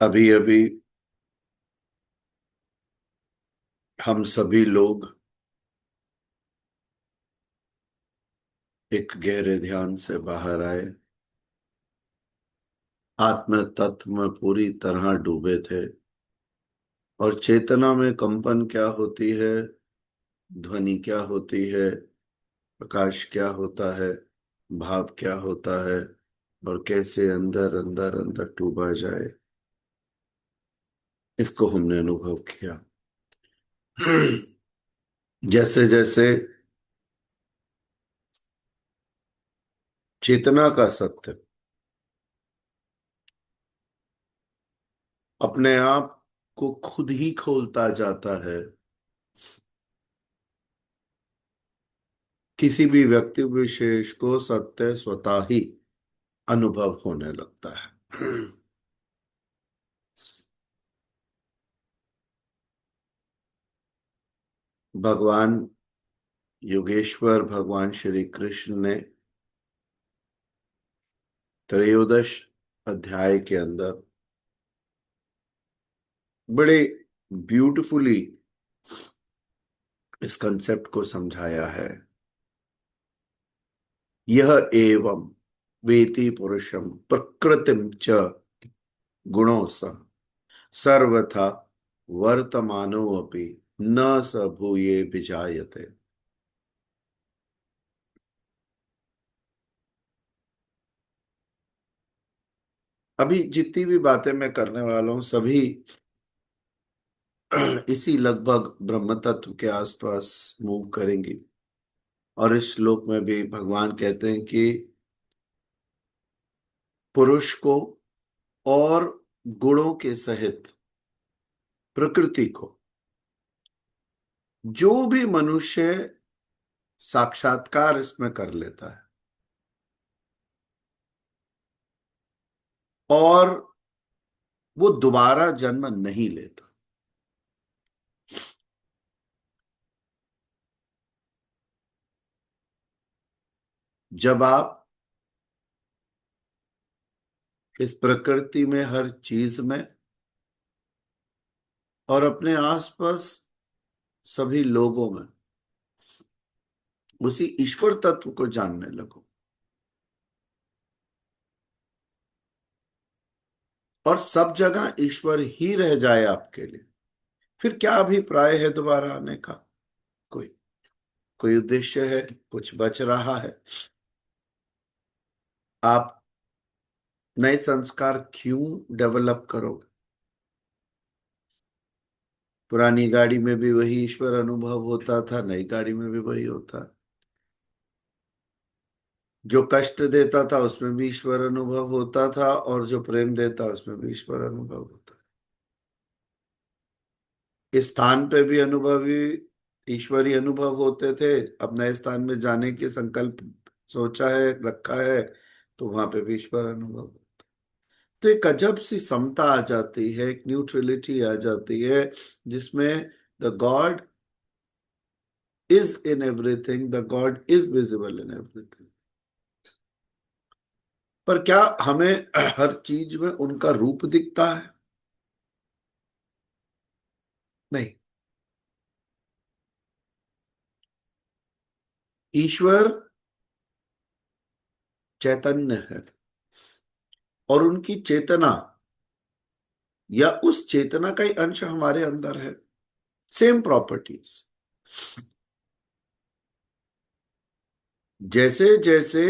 अभी अभी हम सभी लोग एक गहरे ध्यान से बाहर आए। आत्म तत्व में पूरी तरह डूबे थे और चेतना में कंपन क्या होती है, ध्वनि क्या होती है, प्रकाश क्या होता है, भाव क्या होता है और कैसे अंदर अंदर अंदर डूबा जाए, इसको हमने अनुभव किया। जैसे जैसे चेतना का सत्य अपने आप को खुद ही खोलता जाता है, किसी भी व्यक्ति विशेष को सत्य स्वतः ही अनुभव होने लगता है। भगवान योगेश्वर भगवान श्री कृष्ण ने त्रयोदश अध्याय के अंदर बड़े ब्यूटीफुली इस कंसेप्ट को समझाया है। यह एवं वेति पुरुषम प्रकृतिम च गुणों सह सर्वथा वर्तमानो अपि न स भूये विजायते। अभी जितनी भी बातें मैं करने वाला हूं सभी इसी लगभग ब्रह्म तत्व के आसपास मूव करेंगी। और इस श्लोक में भी भगवान कहते हैं कि पुरुष को और गुणों के सहित प्रकृति को जो भी मनुष्य साक्षात्कार इसमें कर लेता है और वो दोबारा जन्म नहीं लेता। जब आप इस प्रकृति में हर चीज में और अपने आसपास सभी लोगों में उसी ईश्वर तत्व को जानने लगो और सब जगह ईश्वर ही रह जाए आपके लिए, फिर क्या अभिप्राय है दोबारा आने का? कोई कोई उद्देश्य है? कुछ बच रहा है? आप नए संस्कार क्यों डेवलप करोगे? पुरानी गाड़ी में भी वही ईश्वर अनुभव होता था, नई गाड़ी में भी वही होता है। जो कष्ट देता था उसमें भी ईश्वर अनुभव होता था और जो प्रेम देता उसमें भी ईश्वर अनुभव होता है। इस स्थान पे भी अनुभवी ईश्वरी अनुभव होते थे। अब नए स्थान में जाने के संकल्प सोचा है, रखा है, तो वहां पे भी ईश्वर अनुभव। तो एक अजब सी समता आ जाती है, एक न्यूट्रलिटी आ जाती है जिसमें the God is in everything, the God is visible in everything. पर क्या हमें हर चीज में उनका रूप दिखता है? नहीं। ईश्वर चैतन्य है और उनकी चेतना या उस चेतना का ही अंश हमारे अंदर है। Same properties. जैसे जैसे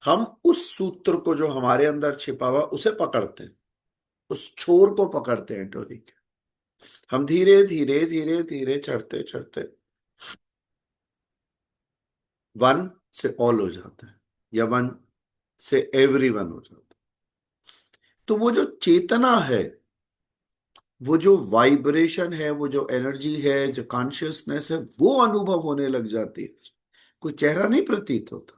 हम उस सूत्र को जो हमारे अंदर छिपा हुआ उसे पकड़ते हैं, उस छोर को पकड़ते हैं डोरी के, हम धीरे धीरे धीरे धीरे चढ़ते चढ़ते वन से ऑल हो जाते हैं या वन से एवरी वन हो जाता है। तो वो जो चेतना है, वो जो वाइब्रेशन है, वो जो एनर्जी है, जो कॉन्शियसनेस है, वो अनुभव होने लग जाती है। कोई चेहरा नहीं प्रतीत होता।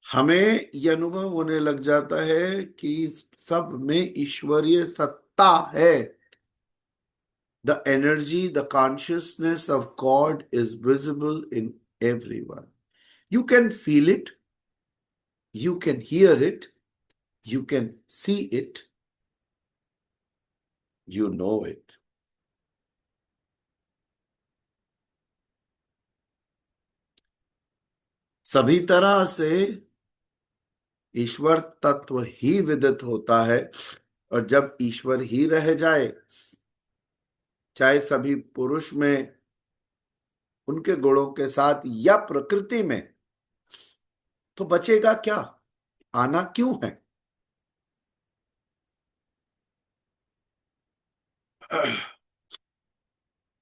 हमें यह अनुभव होने लग जाता है कि सब में ईश्वरीय सत्ता है। The energy, the consciousness of God is visible in everyone. You can feel it, you can hear it, you can see it, you know it. सभी तरह से ईश्वर तत्व ही विदित होता है। और जब ईश्वर ही रह जाए, चाहे सभी पुरुष में उनके गुणों के साथ या प्रकृति में, तो बचेगा क्या? आना क्यों है?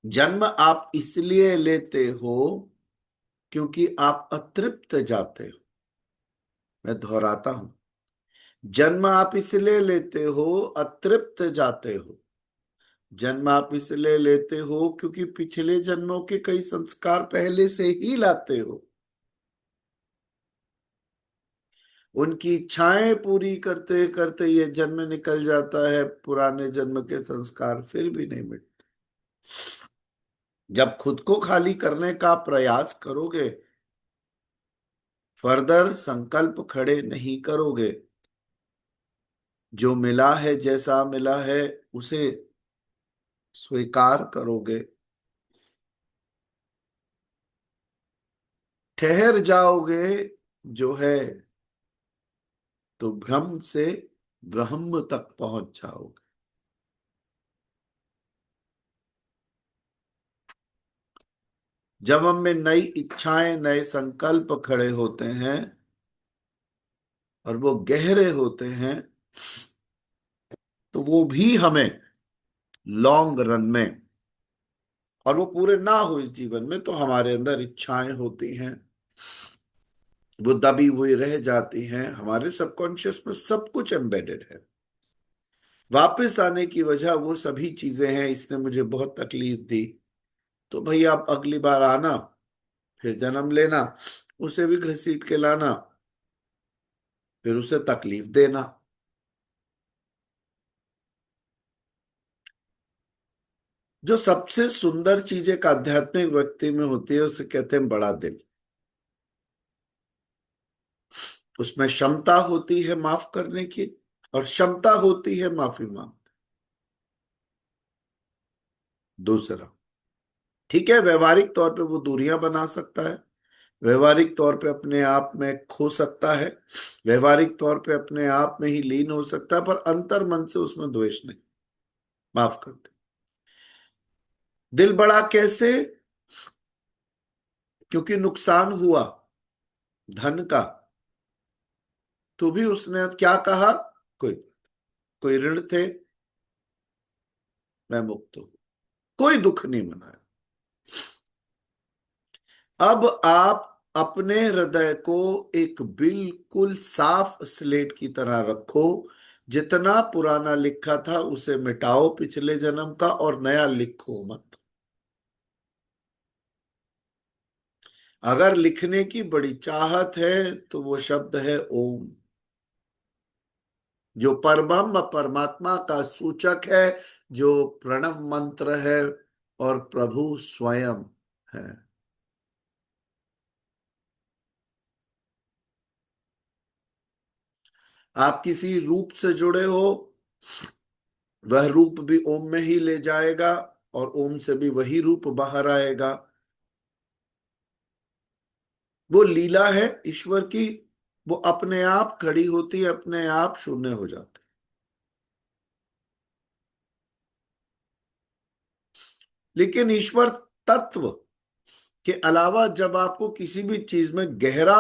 जन्म आप इसलिए लेते हो क्योंकि आप अतृप्त जाते हो। मैं दोहराता हूं, जन्म आप इसलिए लेते हो, अतृप्त जाते हो। जन्म आप इसलिए लेते हो क्योंकि पिछले जन्मों के कई संस्कार पहले से ही लाते हो। उनकी इच्छाएं पूरी करते करते ये जन्म निकल जाता है, पुराने जन्म के संस्कार फिर भी नहीं मिटते। जब खुद को खाली करने का प्रयास करोगे, फर्दर संकल्प खड़े नहीं करोगे, जो मिला है, जैसा मिला है उसे स्वीकार करोगे, ठहर जाओगे जो है, तो भ्रम से ब्रह्म तक पहुंच जाओगे। जब हम में नई इच्छाएं, नए संकल्प खड़े होते हैं और वो गहरे होते हैं, तो वो भी हमें लॉन्ग रन में, और वो पूरे ना हो इस जीवन में, तो हमारे अंदर इच्छाएं होती हैं, वो दबी हुई रह जाती हैं। हमारे सबकॉन्शियस में सब कुछ एम्बेडेड है। वापस आने की वजह वो सभी चीजें हैं, इसने मुझे बहुत तकलीफ दी, तो भाई आप अगली बार आना, फिर जन्म लेना, उसे भी घसीट के लाना, फिर उसे तकलीफ देना। जो सबसे सुंदर चीज एक आध्यात्मिक व्यक्ति में होती है, उसे कहते हैं बड़ा दिल। उसमें क्षमता होती है माफ करने की, और क्षमता होती है माफी मांग। दूसरा, ठीक है, व्यवहारिक तौर पे वो दूरियां बना सकता है, व्यवहारिक तौर पे अपने आप में खो सकता है, व्यवहारिक तौर पे अपने आप में ही लीन हो सकता है, पर अंतर मन से उसमें द्वेष नहीं, माफ कर दे। दिल बड़ा कैसे? क्योंकि नुकसान हुआ धन का, तो भी उसने क्या कहा? कोई कोई ऋण थे, मैं मुक्त हूं, कोई दुख नहीं मनाया। अब आप अपने हृदय को एक बिल्कुल साफ स्लेट की तरह रखो। जितना पुराना लिखा था उसे मिटाओ पिछले जन्म का, और नया लिखो मत। अगर लिखने की बड़ी चाहत है तो वो शब्द है ओम, जो परब्रह्म परमात्मा का सूचक है, जो प्रणव मंत्र है और प्रभु स्वयं है। आप किसी रूप से जुड़े हो, वह रूप भी ओम में ही ले जाएगा, और ओम से भी वही रूप बाहर आएगा। वो लीला है ईश्वर की, वो अपने आप खड़ी होती है, अपने आप शून्य हो जाती। लेकिन ईश्वर तत्व के अलावा जब आपको किसी भी चीज में गहरा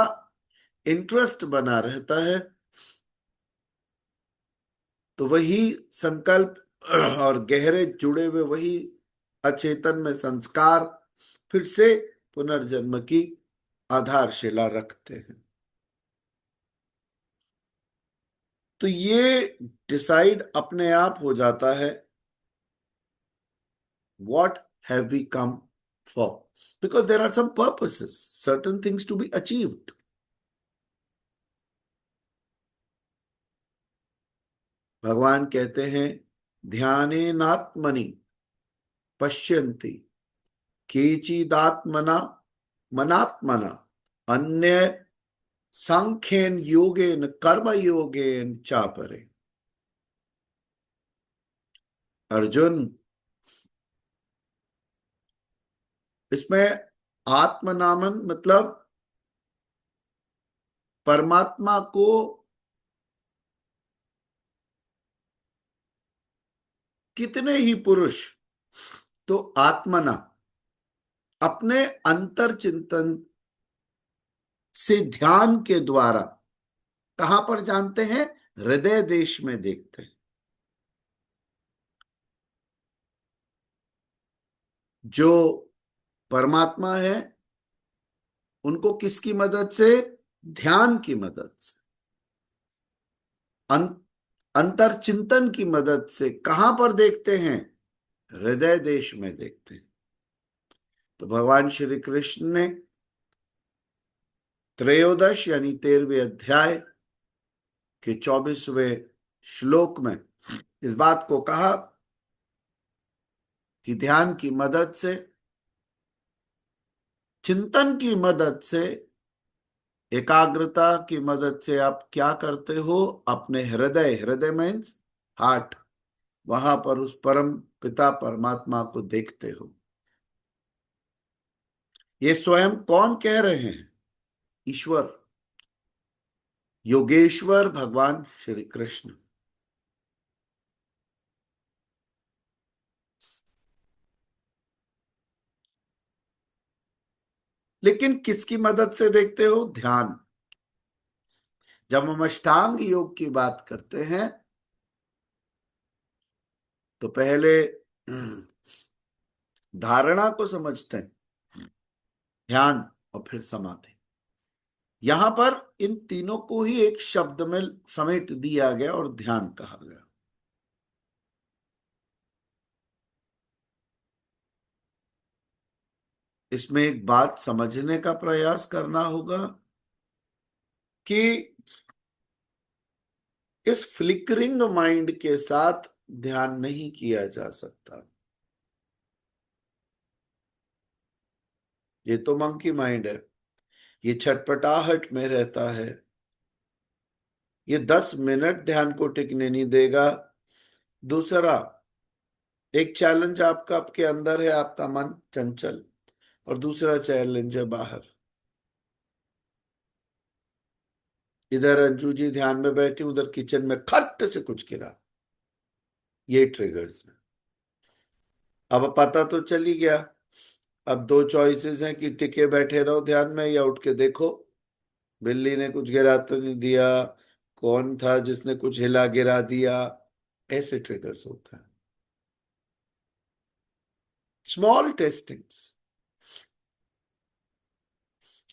इंटरेस्ट बना रहता है, तो वही संकल्प और गहरे जुड़े हुए वही अचेतन में संस्कार फिर से पुनर्जन्म की आधारशिला रखते हैं। तो ये डिसाइड अपने आप हो जाता है, what have we come for? Because there are some purposes, certain things to be achieved. भगवान कहते हैं ध्यानेनात्मनि, पश्यन्ति केचिदात्मना मनात्मना अन्य सांख्येन योगेन कर्म योगेन चापरे। अर्जुन, इसमें आत्मनामन मतलब परमात्मा को कितने ही पुरुष तो आत्मना अपने अंतर चिंतन से ध्यान के द्वारा कहां पर जानते हैं? हृदय देश में देखते हैं। जो परमात्मा है उनको किसकी मदद से? ध्यान की मदद से, अंतर चिंतन की मदद से कहां पर देखते हैं? हृदय देश में देखते हैं। तो भगवान श्री कृष्ण ने त्रयोदश यानी 13वें अध्याय के 24वें श्लोक में इस बात को कहा कि ध्यान की मदद से, चिंतन की मदद से, एकाग्रता की मदद से आप क्या करते हो? अपने हृदय, हृदय मीन्स हार्ट, वहां पर उस परम पिता परमात्मा को देखते हो। ये स्वयं कौन कह रहे हैं? ईश्वर, योगेश्वर भगवान श्री कृष्ण। लेकिन किसकी मदद से देखते हो? ध्यान। जब हम अष्टांग योग की बात करते हैं तो पहले धारणा को समझते हैं, ध्यान, और फिर समाधि। यहां पर इन तीनों को ही एक शब्द में समेट दिया गया और ध्यान कहा गया। इसमें एक बात समझने का प्रयास करना होगा कि इस फ्लिकरिंग माइंड के साथ ध्यान नहीं किया जा सकता। ये तो मंकी माइंड है, ये छटपटाहट में रहता है, ये 10 मिनट ध्यान को टिकने नहीं देगा। दूसरा, एक चैलेंज आपका आपके अंदर है, आपका मन चंचल, और दूसरा चैलेंज है बाहर। इधर अंजू जी ध्यान में बैठी, उधर किचन में खट से कुछ गिरा, ये ट्रिगर्स में। अब पता तो चल ही गया। अब दो चॉइसेस हैं कि टिके बैठे रहो ध्यान में या उठ के देखो, बिल्ली ने कुछ गिरा तो नहीं दिया, कौन था जिसने कुछ हिला गिरा दिया। ऐसे ट्रिगर्स होता है, स्मॉल टेस्टिंग्स।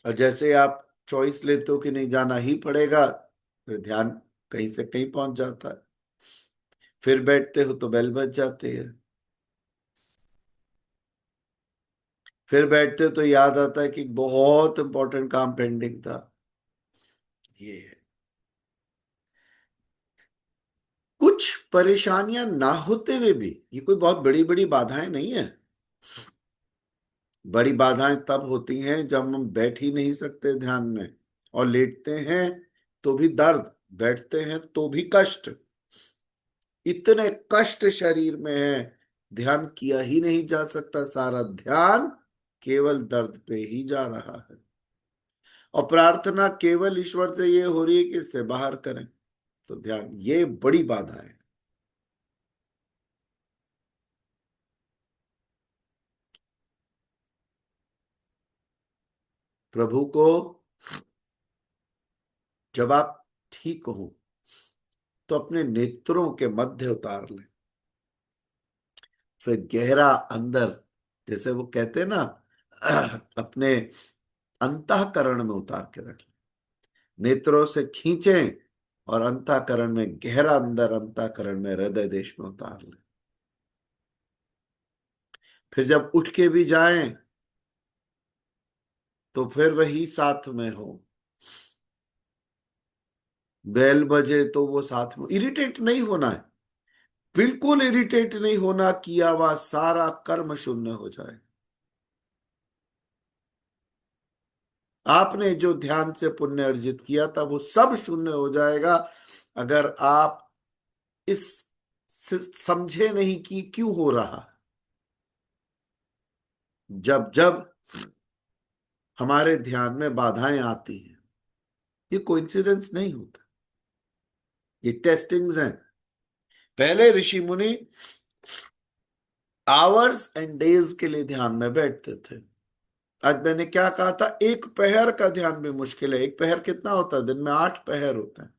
और जैसे आप चॉइस लेते हो कि नहीं जाना ही पड़ेगा, फिर ध्यान कहीं से कहीं पहुंच जाता है। फिर बैठते हो तो बेल बज जाती है, फिर बैठते हो तो याद आता है कि बहुत इंपॉर्टेंट काम पेंडिंग था। ये है। कुछ परेशानियां ना होते हुए भी, ये कोई बहुत बड़ी बड़ी बाधाएं नहीं है। बड़ी बाधाएं तब होती हैं जब हम बैठ ही नहीं सकते ध्यान में, और लेटते हैं तो भी दर्द, बैठते हैं तो भी कष्ट। इतने कष्ट शरीर में है, ध्यान किया ही नहीं जा सकता। सारा ध्यान केवल दर्द पे ही जा रहा है, और प्रार्थना केवल ईश्वर से ये हो रही है कि इससे बाहर करें। तो ध्यान, ये बड़ी बाधा है। प्रभु को जब आप ठीक हो तो अपने नेत्रों के मध्य उतार लें, फिर गहरा अंदर, जैसे वो कहते हैं ना, अपने अंतःकरण में उतार के रख लें। नेत्रों से खींचें और अंतःकरण में, गहरा अंदर अंतःकरण में, हृदय देश में उतार लें। फिर जब उठ के भी जाएं तो फिर वही साथ में हो। बेल बजे तो वो साथ में, इरिटेट नहीं होना है। बिल्कुल इरिटेट नहीं होना, किया हुआ सारा कर्म शून्य हो जाए। आपने जो ध्यान से पुण्य अर्जित किया था वो सब शून्य हो जाएगा, अगर आप इस समझे नहीं कि क्यों हो रहा। जब जब हमारे ध्यान में बाधाएं आती हैं, ये कोइंसिडेंस नहीं होता, ये टेस्टिंग्स हैं। पहले ऋषि मुनि आवर्स एंड डेज के लिए ध्यान में बैठते थे। आज मैंने क्या कहा था, एक पहर का ध्यान भी मुश्किल है। एक पहर कितना होता है? दिन में 8 पहर होते हैं,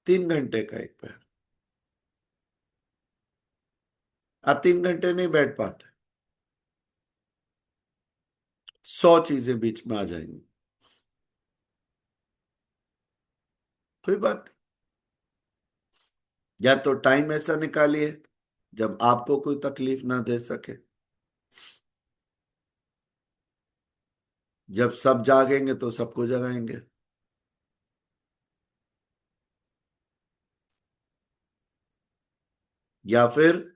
3 घंटे का एक पहर। आप 3 घंटे नहीं बैठ पाते, 100 चीजें बीच में आ जाएंगी। कोई बात नहीं, या तो टाइम ऐसा निकालिए जब आपको कोई तकलीफ ना दे सके। जब सब जागेंगे तो सबको जगाएंगे। या फिर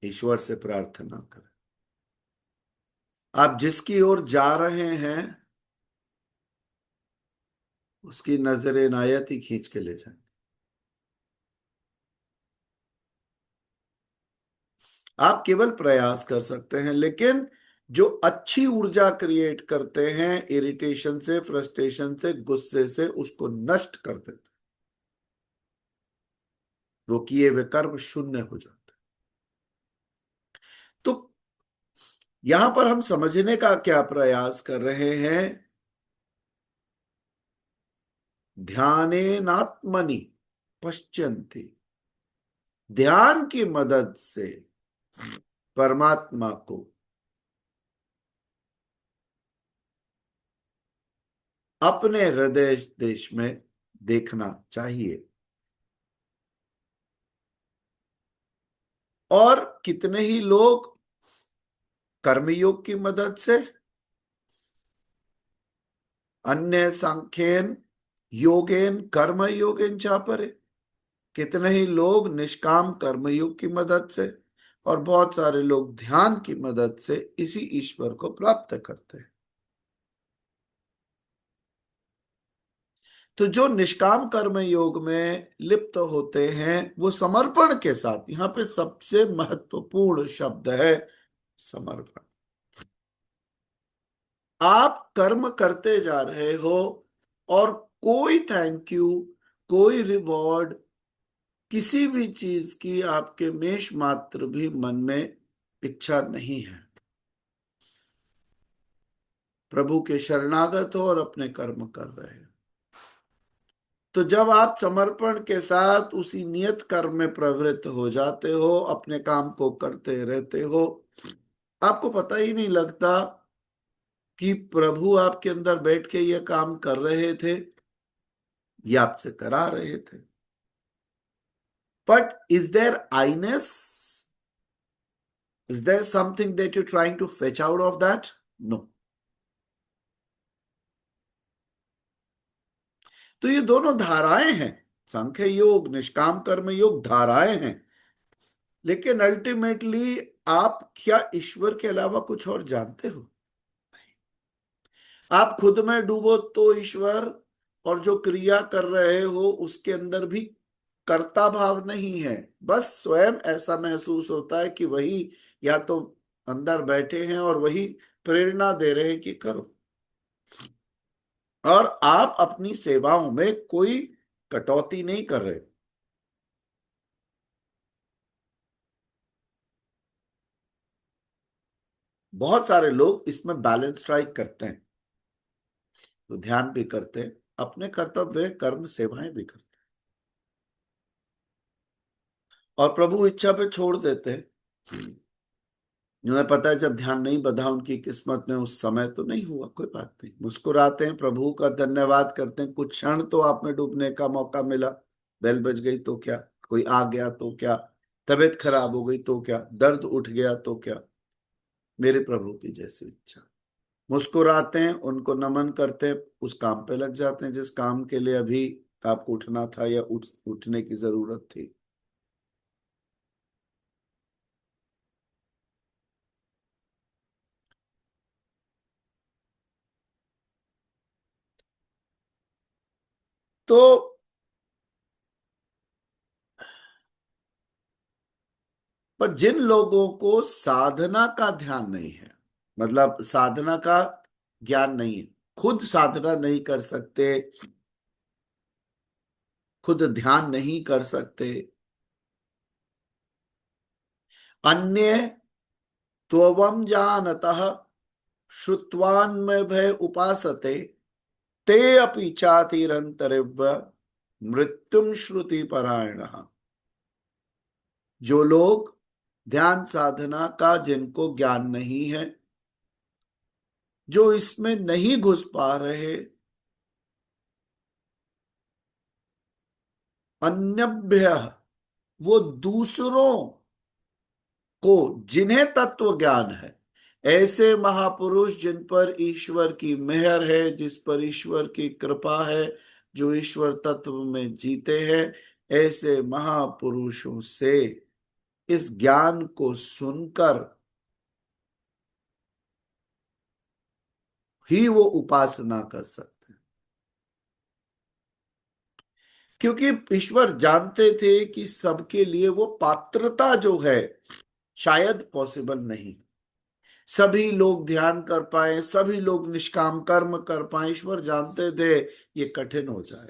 ईश्वर से प्रार्थना करें। आप जिसकी ओर जा रहे हैं उसकी नजर इनायत ही खींच के ले जाए। आप केवल प्रयास कर सकते हैं, लेकिन जो अच्छी ऊर्जा क्रिएट करते हैं इरिटेशन से, फ्रस्ट्रेशन से, गुस्से से, उसको नष्ट कर देते हैं। वो किए हुए कर्म शून्य हो जाते हैं। तो यहां पर हम समझने का क्या प्रयास कर रहे हैं? ध्यानेनात्मनि पश्यन्ति, ध्यान की मदद से परमात्मा को अपने हृदय देश में देखना चाहिए। और कितने ही लोग कर्मयोग की मदद से, अन्य सांख्येन योगेन कर्म योगेन चापरे, कितने ही लोग निष्काम कर्मयोग की मदद से, और बहुत सारे लोग ध्यान की मदद से इसी ईश्वर को प्राप्त करते हैं। तो जो निष्काम कर्म योग में लिप्त होते हैं वो समर्पण के साथ, यहां पे सबसे महत्वपूर्ण शब्द है समर्पण। आप कर्म करते जा रहे हो और कोई थैंक यू, कोई रिवॉर्ड, किसी भी चीज की आपके मेष मात्र भी मन में इच्छा नहीं है। प्रभु के शरणागत हो और अपने कर्म कर रहे हो। तो जब आप समर्पण के साथ उसी नियत कर्म में प्रवृत्त हो जाते हो, अपने काम को करते रहते हो, आपको पता ही नहीं लगता कि प्रभु आपके अंदर बैठ के ये काम कर रहे थे या आपसे करा रहे थे। But is there Iness? Is there something that you trying to fetch out of that? No. तो ये दोनों धाराएं हैं, सांख्य योग, निष्काम कर्म योग, धाराएं हैं। लेकिन अल्टीमेटली आप क्या ईश्वर के अलावा कुछ और जानते हो? आप खुद में डूबो तो ईश्वर, और जो क्रिया कर रहे हो उसके अंदर भी कर्ता भाव नहीं है। बस स्वयं ऐसा महसूस होता है कि वही या तो अंदर बैठे हैं और वही प्रेरणा दे रहे हैं कि करो। और आप अपनी सेवाओं में कोई कटौती नहीं कर रहे। बहुत सारे लोग इसमें बैलेंस स्ट्राइक करते हैं, तो ध्यान भी करते हैं, अपने कर्तव्य कर्म सेवाएं भी करते हैं, और प्रभु इच्छा पे छोड़ देते हैं। उन्हें पता है जब ध्यान नहीं बधा उनकी किस्मत में उस समय तो नहीं हुआ, कोई बात नहीं, मुस्कुराते हैं, प्रभु का धन्यवाद करते हैं, कुछ क्षण तो आप में डूबने का मौका मिला। बेल बज गई तो क्या, कोई आ गया तो क्या, तबीयत खराब हो गई तो क्या, दर्द उठ गया तो क्या, मेरे प्रभु की जैसी इच्छा। मुस्कुराते हैं, उनको नमन करते हैं, उस काम पे लग जाते हैं जिस काम के लिए अभी आपको उठना था या उठने की जरूरत थी। तो पर जिन लोगों को साधना का ध्यान नहीं है, मतलब साधना का ज्ञान नहीं है, खुद साधना नहीं कर सकते, खुद ध्यान नहीं कर सकते, अन्य त्वम जानतः श्रुत्वान्मय भय उपासते ते अपि चातिरंतरिव्य मृत्युम श्रुति परायणः। जो लोग ध्यान साधना का जिनको ज्ञान नहीं है, जो इसमें नहीं घुस पा रहे, अन्यभ्य वो दूसरों को जिन्हें तत्व ज्ञान है, ऐसे महापुरुष जिन पर ईश्वर की मेहर है, जिस पर ईश्वर की कृपा है, जो ईश्वर तत्व में जीते हैं, ऐसे महापुरुषों से इस ज्ञान को सुनकर ही वो उपासना कर सकते हैं। क्योंकि ईश्वर जानते थे कि सबके लिए वो पात्रता जो है शायद पॉसिबल नहीं, सभी लोग ध्यान कर पाए, सभी लोग निष्काम कर्म कर पाए, ईश्वर जानते थे ये कठिन हो जाए।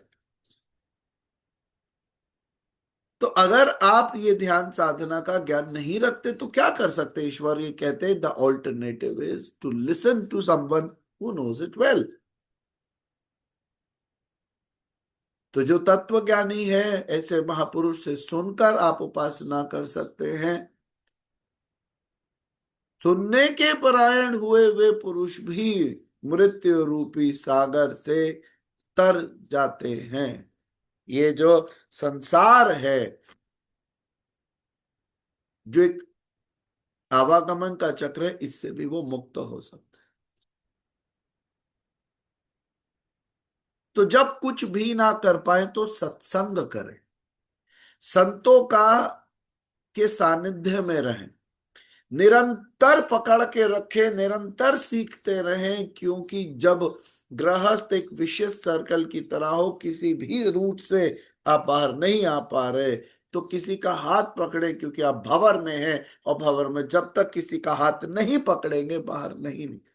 तो अगर आप ये ध्यान साधना का ज्ञान नहीं रखते तो क्या कर सकते? ईश्वर ये कहते हैं the alternative is to listen to someone who knows it well. तो जो तत्व ज्ञानी है, ऐसे महापुरुष से सुनकर आप उपासना कर सकते हैं। सुनने के परायण हुए वे पुरुष भी मृत्यु रूपी सागर से तर जाते हैं। ये जो संसार है, जो एक आवागमन का चक्र है, इससे भी वो मुक्त हो सकते हैं। तो जब कुछ भी ना कर पाए तो सत्संग करें, संतों का के सानिध्य में रहें, निरंतर पकड़ के रखें, निरंतर सीखते रहें। क्योंकि जब गृहस्थ एक विशेष सर्कल की तरह हो, किसी भी रूट से आप बाहर नहीं आ पा रहे, तो किसी का हाथ पकड़े, क्योंकि आप भंवर में हैं, और भंवर में जब तक किसी का हाथ नहीं पकड़ेंगे बाहर नहीं निकल।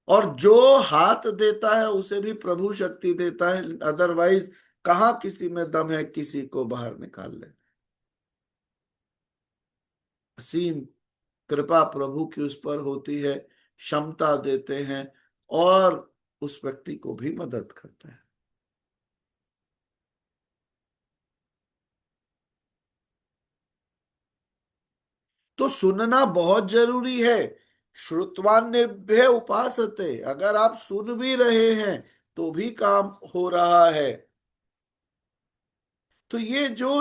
और जो हाथ देता है उसे भी प्रभु शक्ति देता है, अदरवाइज कहाँ किसी में दम है किसी को बाहर निकाल ले। असीम कृपा प्रभु की उस पर होती है, क्षमता देते हैं और उस व्यक्ति को भी मदद करते हैं। तो सुनना बहुत जरूरी है। श्रुतवान्यभ्य उपासते, अगर आप सुन भी रहे हैं तो भी काम हो रहा है। तो ये जो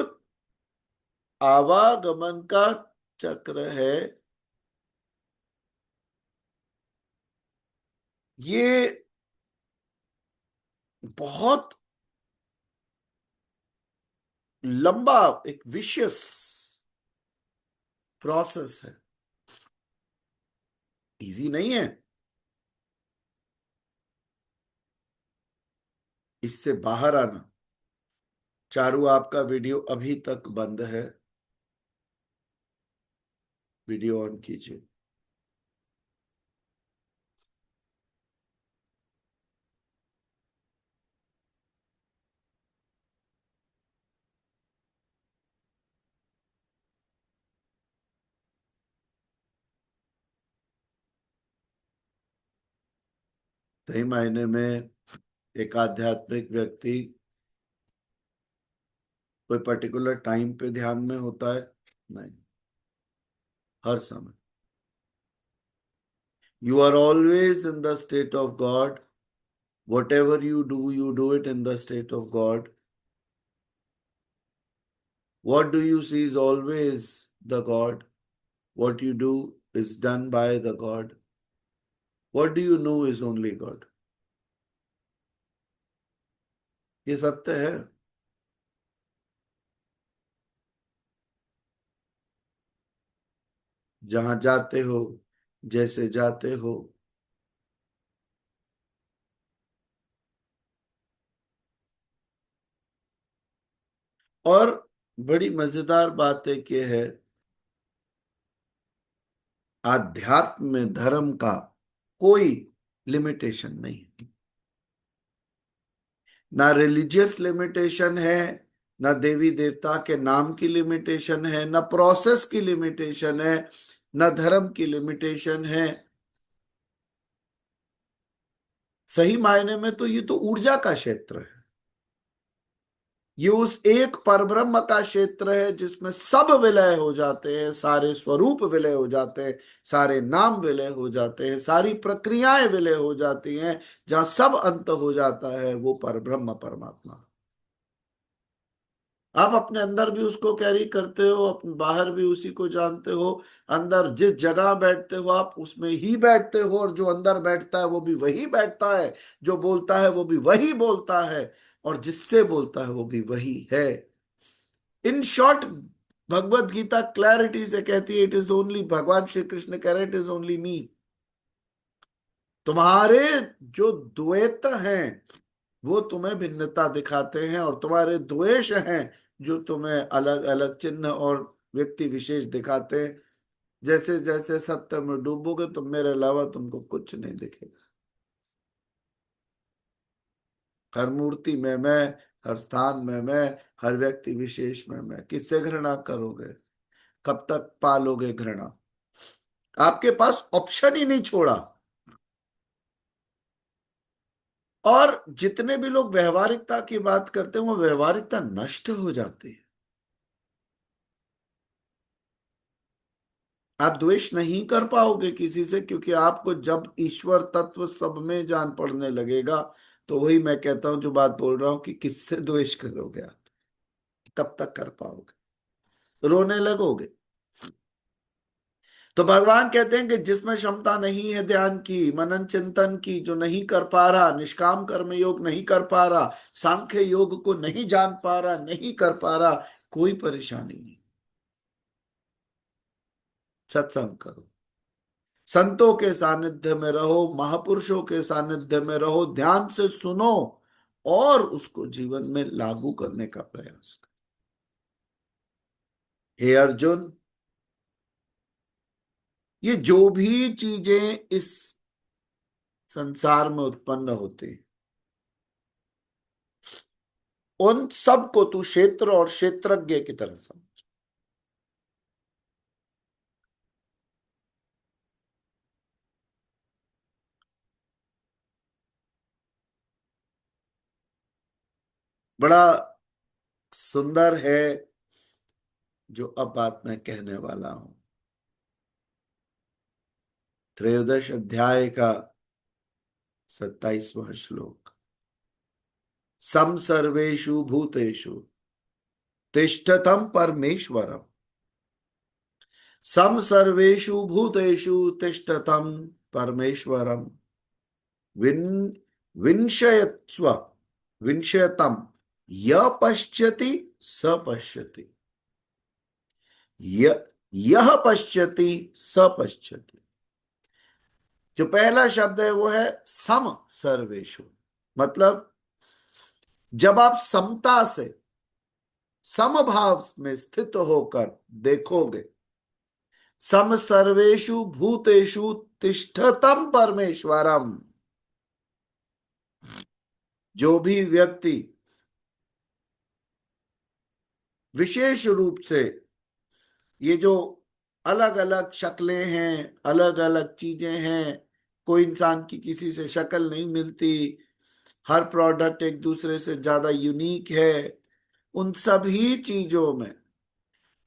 आवागमन का चक्र है, ये बहुत लंबा एक विशियस प्रोसेस है, इजी नहीं है। इससे बाहर आना। चारू, आपका वीडियो अभी तक बंद है, वीडियो ऑन कीजिए। सही मायने में एक आध्यात्मिक व्यक्ति कोई पर्टिकुलर टाइम पे ध्यान में होता है? नहीं, हर समय। You are always in the state of God. whatever you do it in the state of God. What do you see is always the God. What you do is done by the God. What do you know is only God. ये सत्य है। जहां जाते हो, जैसे जाते हो, और बड़ी मजेदार बात एक ये है, आध्यात्म में धर्म का कोई लिमिटेशन नहीं है। ना रिलीजियस लिमिटेशन है, ना देवी देवता के नाम की लिमिटेशन है, ना प्रोसेस की लिमिटेशन है, ना धर्म की लिमिटेशन है। सही मायने में तो ये तो ऊर्जा का क्षेत्र है। ये उस एक परब्रह्म का क्षेत्र है जिसमें सब विलय हो जाते हैं, सारे स्वरूप विलय हो जाते हैं, सारे नाम विलय हो जाते हैं, सारी प्रक्रियाएं विलय हो जाती हैं। जहां सब अंत हो जाता है वो परब्रह्म परमात्मा। आप अपने अंदर भी उसको कैरी करते हो, अपने बाहर भी उसी को जानते हो। अंदर जिस जगह बैठते हो आप उसमें ही बैठते हो, और जो अंदर बैठता है वो भी वही बैठता है, जो बोलता है वो भी वही बोलता है, और जिससे बोलता है वो भी वही है। In short, Bhagavad Gita clarity से कहती है, इट इज ओनली, भगवान श्री कृष्ण कह रहे इट इज ओनली मी। तुम्हारे जो द्वैत हैं वो तुम्हें भिन्नता दिखाते हैं, और तुम्हारे द्वेष हैं जो तुम्हें अलग अलग चिन्ह और व्यक्ति विशेष दिखाते हैं। जैसे जैसे सत्य में डूबोगे तुम, मेरे अलावा तुमको कुछ नहीं दिखेगा। हर मूर्ति में मैं, हर स्थान में मैं, हर व्यक्ति विशेष में मैं। किससे घृणा करोगे? कब तक पालोगे घृणा? आपके पास ऑप्शन ही नहीं छोड़ा। और जितने भी लोग व्यवहारिकता की बात करते हैं वो व्यवहारिकता नष्ट हो जाती है। आप द्वेष नहीं कर पाओगे किसी से, क्योंकि आपको जब ईश्वर तत्व सब में जान पड़ने लगेगा, तो वही मैं कहता हूं, जो बात बोल रहा हूं कि किससे द्वेष करोगे आप? कब तक कर पाओगे? रोने लगोगे। तो भगवान कहते हैं कि जिसमें क्षमता नहीं है ध्यान की, मनन चिंतन की, जो नहीं कर पा रहा, निष्काम कर्म योग नहीं कर पा रहा, सांख्य योग को नहीं जान पा रहा, नहीं कर पा रहा, कोई परेशानी नहीं। सत्संग करो, संतों के सानिध्य में रहो, महापुरुषों के सानिध्य में रहो, ध्यान से सुनो और उसको जीवन में लागू करने का प्रयास करो। हे अर्जुन, ये जो भी चीजें इस संसार में उत्पन्न होती हैं, उन सब को तू क्षेत्र और क्षेत्रज्ञ की तरह समझ। बड़ा सुंदर है जो अब बात मैं कहने वाला हूं। त्रयोदश अध्याय का 27वां श्लोक। सम सर्वेषु भूतेषु तिष्ठतं परमेश्वरम्। सम सर्वेषु भूतेषु तिष्ठतं परमेश्वरम्। विन विंशयत्स्व विंशयतम य पश्यति स पश्यति। य यह पश्यति स पश्यति। जो पहला शब्द है वो है सम सर्वेषु। मतलब जब आप समता से, समभाव में स्थित होकर देखोगे, सम सर्वेषु भूतेषु तिष्ठतम परमेश्वरम। जो भी व्यक्ति विशेष रूप से ये जो अलग अलग शक्लें हैं, अलग अलग चीजें हैं, कोई इंसान की किसी से शक्ल नहीं मिलती, हर प्रोडक्ट एक दूसरे से ज्यादा यूनिक है, उन सभी चीजों में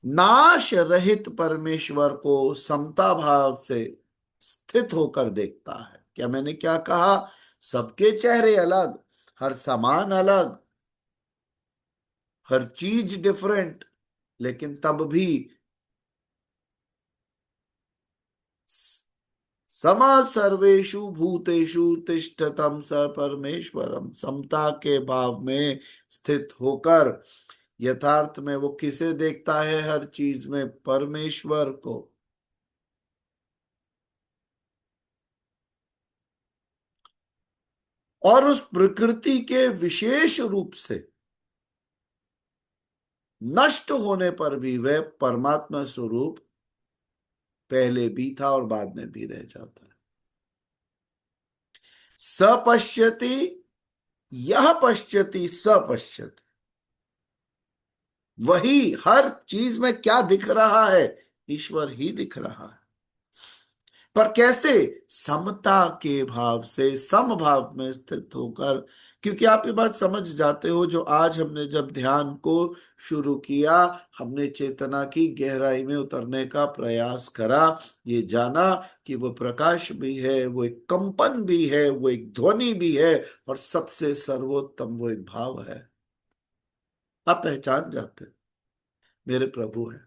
नाश रहित परमेश्वर को समता भाव से स्थित होकर देखता है। क्या मैंने क्या कहा? सबके चेहरे अलग, हर सामान अलग, हर चीज डिफरेंट, लेकिन तब भी समा सर्वेषु भूतेषु तिष्ठतम स परमेश्वरम। समता के भाव में स्थित होकर यथार्थ में वो किसे देखता है? हर चीज में परमेश्वर को। और उस प्रकृति के विशेष रूप से नष्ट होने पर भी वह परमात्मा स्वरूप पहले भी था और बाद में भी रह जाता है। सपश्यति, यह पश्यति स पश्यति। वही हर चीज में क्या दिख रहा है? ईश्वर ही दिख रहा है। पर कैसे? समता के भाव से, समभाव में स्थित होकर। क्योंकि आप ये बात समझ जाते हो, जो आज हमने जब ध्यान को शुरू किया, हमने चेतना की गहराई में उतरने का प्रयास करा, ये जाना कि वो प्रकाश भी है, वो एक कंपन भी है, वो एक ध्वनि भी है, और सबसे सर्वोत्तम वो एक भाव है। आप पहचान जाते, मेरे प्रभु है।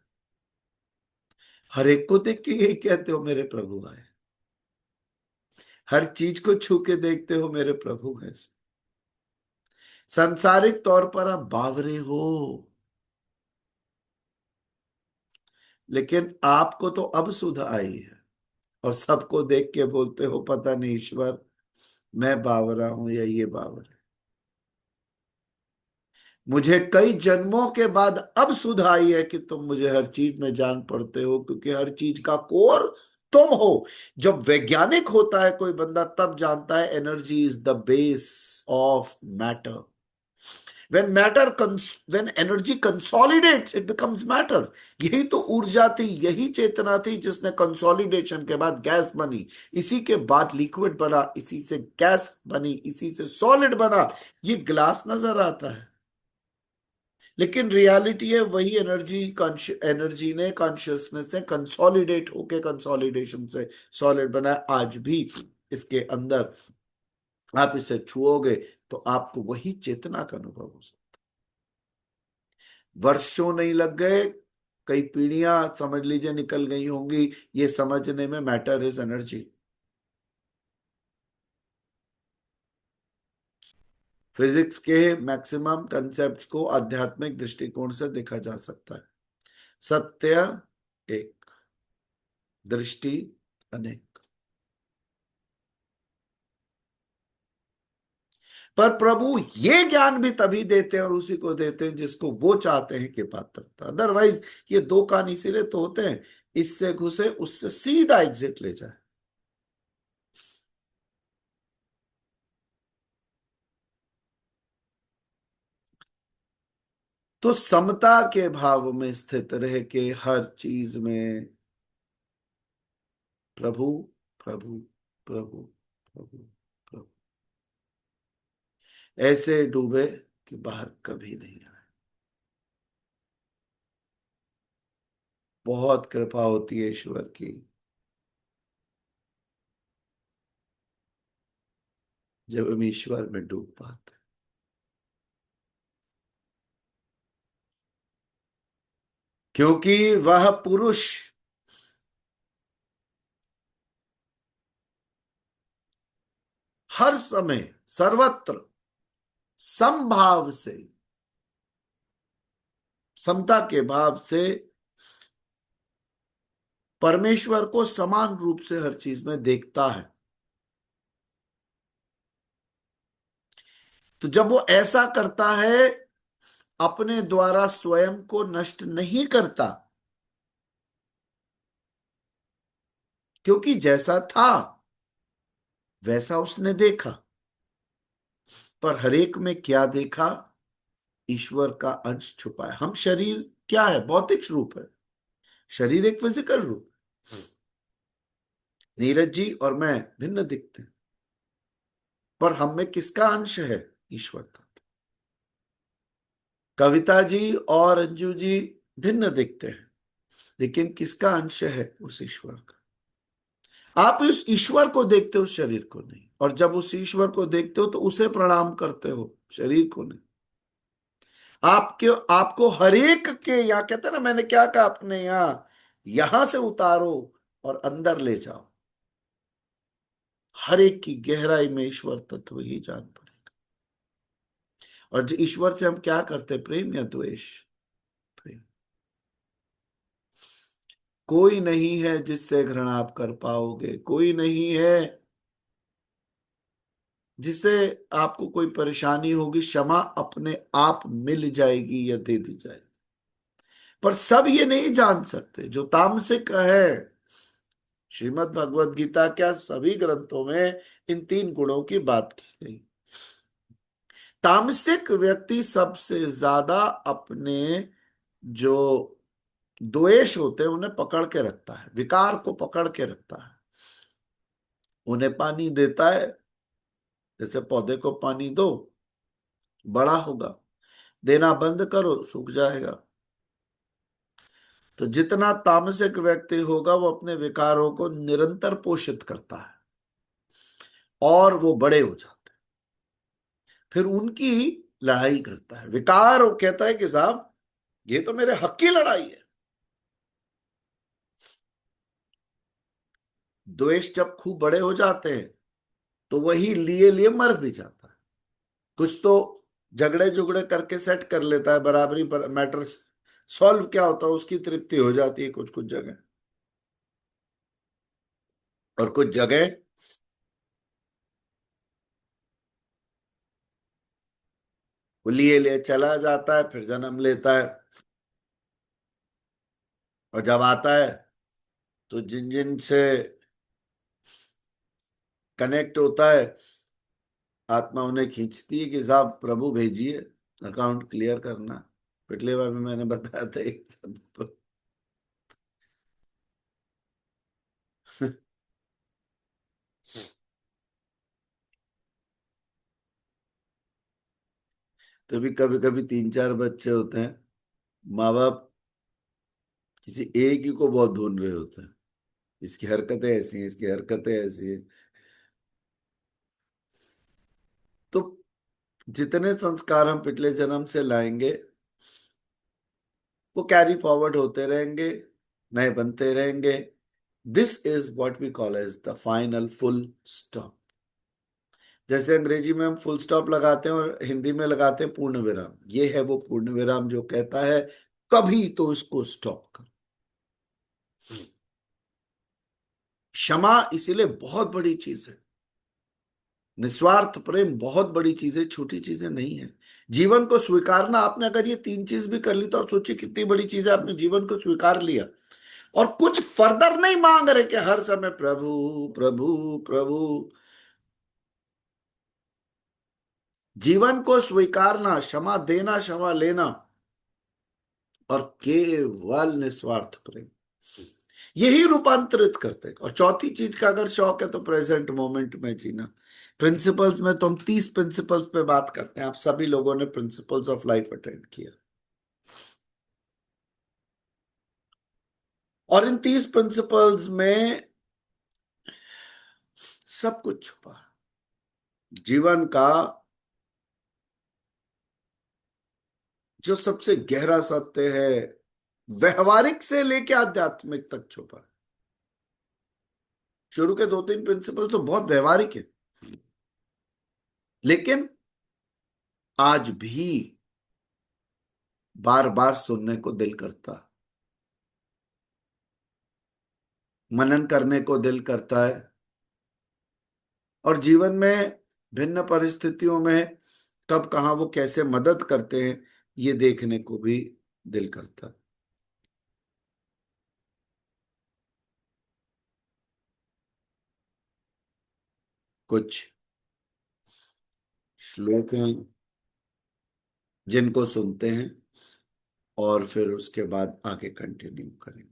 हर एक को देख के यही कहते हो, मेरे प्रभु आए। हर चीज को छू के देखते हो, मेरे प्रभु है। सांसारिक तौर पर आप बावरे हो, लेकिन आपको तो अब सुध आई है, और सबको देख के बोलते हो पता नहीं ईश्वर, मैं बावरा हूं या ये बावर है। मुझे कई जन्मों के बाद अब सुध आई है कि तुम मुझे हर चीज में जान पड़ते हो, क्योंकि हर चीज का कोर तुम हो। जब वैज्ञानिक होता है कोई बंदा, तब जानता है energy is the base of matter. when energy consolidates, it becomes matter। यही तो ऊर्जा थी, यही चेतना थी, जिसने कंसोलिडेशन के बाद गैस बनी, इसी के बाद लिक्विड बना, इसी से गैस बनी, इसी से सॉलिड बना। ये ग्लास नजर आता है, लेकिन रियलिटी है वही एनर्जी, एनर्जी ने कॉन्शियसनेस से कंसोलिडेट होके, कंसोलिडेशन से सॉलिड बना है। आज भी इसके अंदर आप इसे छुओगे तो आपको वही चेतना का अनुभव हो सकता। वर्षों नहीं लग गए, कई पीढ़ियां समझ लीजिए निकल गई होंगी ये समझने में, मैटर इज एनर्जी। फिजिक्स के मैक्सिमम कंसेप्ट्स को आध्यात्मिक दृष्टिकोण से देखा जा सकता है। सत्य एक, दृष्टि अनेक। पर प्रभु ये ज्ञान भी तभी देते हैं, और उसी को देते हैं जिसको वो चाहते हैं कि पात्रता। अदरवाइज ये दो कान इसीलिए तो होते हैं, इससे घुसे उससे सीधा एग्जिट ले जाए। तो समता के भाव में स्थित रह के हर चीज में प्रभु प्रभु प्रभु प्रभु प्रभु, ऐसे डूबे कि बाहर कभी नहीं आए। बहुत कृपा होती है ईश्वर की, जब हम ईश्वर में डूब पाते। क्योंकि वह पुरुष हर समय सर्वत्र समभाव से, समता के भाव से परमेश्वर को समान रूप से हर चीज में देखता है। तो जब वो ऐसा करता है, अपने द्वारा स्वयं को नष्ट नहीं करता, क्योंकि जैसा था वैसा उसने देखा। पर हरेक में क्या देखा? ईश्वर का अंश छुपा है। हम शरीर क्या है? भौतिक रूप है। शरीर एक फिजिकल रूप। नीरज जी और मैं भिन्न दिखते हैं, पर हम में किसका अंश है? ईश्वर का। कविता जी और अंजू जी भिन्न दिखते हैं, लेकिन किसका अंश है? उस ईश्वर का। आप उस ईश्वर को देखते हो, शरीर को नहीं। और जब उस ईश्वर को देखते हो तो उसे प्रणाम करते हो, शरीर को नहीं। आपके आपको हरेक के, यहाँ कहते हैं ना, मैंने क्या कहा अपने यहाँ, यहां से उतारो और अंदर ले जाओ। हर एक की गहराई में ईश्वर तत्व ही जान पड़ेगा। और जो ईश्वर से हम क्या करते हैं? प्रेम या द्वेष? प्रेम। कोई नहीं है जिससे घृणा आप कर पाओगे, कोई नहीं है जिससे आपको कोई परेशानी होगी, क्षमा अपने आप मिल जाएगी या दे दी जाएगी। पर सब ये नहीं जान सकते। जो तामसिक है, श्रीमद् भगवत गीता क्या सभी ग्रंथों में इन तीन गुणों की बात की गई। तामसिक व्यक्ति सबसे ज्यादा अपने जो द्वेष होते हैं उन्हें पकड़ के रखता है, विकार को पकड़ के रखता है। उन्हें पानी देता है, जैसे पौधे को पानी दो बड़ा होगा, देना बंद करो सूख जाएगा। तो जितना तामसिक व्यक्ति होगा वो अपने विकारों को निरंतर पोषित करता है और वो बड़े हो जाते हैं, फिर उनकी लड़ाई करता है। विकार वो कहता है कि साहब ये तो मेरे हक की लड़ाई है। द्वेष जब खूब बड़े हो जाते हैं तो वही लिए लिए मर भी जाता है। कुछ तो झगड़े झुगड़े करके सेट कर लेता है, बराबरी पर मैटर सॉल्व क्या होता है उसकी तृप्ति हो जाती है कुछ कुछ जगह, और कुछ जगह वो लिए लिए चला जाता है, फिर जन्म लेता है। और जब आता है तो जिन जिन से कनेक्ट होता है आत्मा उन्हें खींचती है कि साहब प्रभु भेजिए, अकाउंट क्लियर करना। पिछले बार में मैंने बताया था एक सब। तभी कभी कभी तीन चार बच्चे होते हैं, माँ बाप किसी एक ही को बहुत ढूंढ रहे होते हैं, इसकी हरकतें ऐसी हैं, इसकी हरकतें ऐसी हैं। तो जितने संस्कार हम पिछले जन्म से लाएंगे वो कैरी फॉरवर्ड होते रहेंगे, नए बनते रहेंगे। This is what we call as the final full stop. जैसे अंग्रेजी में हम फुल स्टॉप लगाते हैं और हिंदी में लगाते हैं पूर्ण विराम, ये है वो पूर्ण विराम जो कहता है कभी तो इसको स्टॉप कर। क्षमा इसीलिए बहुत बड़ी चीज है, निस्वार्थ प्रेम बहुत बड़ी चीज है, छोटी चीजें नहीं है। जीवन को स्वीकारना, आपने अगर ये तीन चीज भी कर ली तो आप सोचिए कितनी बड़ी चीज है। आपने जीवन को स्वीकार लिया और कुछ फर्दर नहीं मांग रहे कि हर समय प्रभु प्रभु प्रभु। जीवन को स्वीकारना, क्षमा देना, क्षमा लेना और केवल निस्वार्थ प्रेम, यही रूपांतरित करते हैं। और चौथी चीज का अगर शौक है तो प्रेजेंट मोमेंट में जीना। प्रिंसिपल्स में तो हम 30 प्रिंसिपल्स पे बात करते हैं, आप सभी लोगों ने प्रिंसिपल्स ऑफ लाइफ अटेंड किया। और इन 30 प्रिंसिपल्स में सब कुछ छुपा है। जीवन का जो सबसे गहरा सत्य है व्यवहारिक से लेके आध्यात्मिक तक छुपा है। शुरू के दो तीन प्रिंसिपल तो बहुत व्यवहारिक है, लेकिन आज भी बार बार सुनने को दिल करता है, मनन करने को दिल करता है, और जीवन में भिन्न परिस्थितियों में कब कहाँ वो कैसे मदद करते हैं ये देखने को भी दिल करता है। कुछ श्लोक हैं जिनको सुनते हैं और फिर उसके बाद आगे कंटिन्यू करेंगे।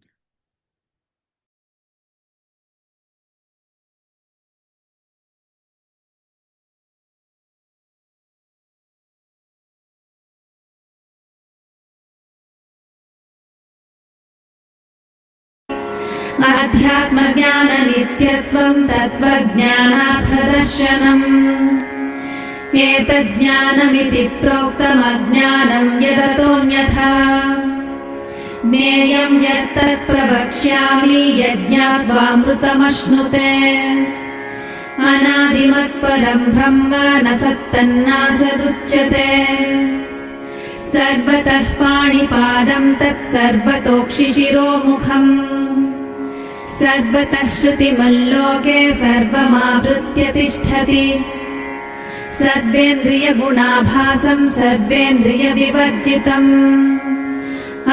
अध्यात्मज्ञाननित्यत्वं तत्त्वज्ञानार्थदर्शनम् एतज्ज्ञानमिति प्रोक्तमज्ञानं यदतोऽन्यथा ज्ञेयं यत्तत् प्रवक्ष्यामि यज्ञात्वामृतमश्नुते अनादिमत्परं ब्रह्म न सत्तन्नासदुच्यते सर्वतः पाणिपादं तत्सर्वतोक्षिशिरोमुखम् सर्वतः श्रुतिमल्लोके सर्वमावृत्य तिष्ठति सर्वेन्द्रियगुणाभासं सर्वेन्द्रियविवर्जितम्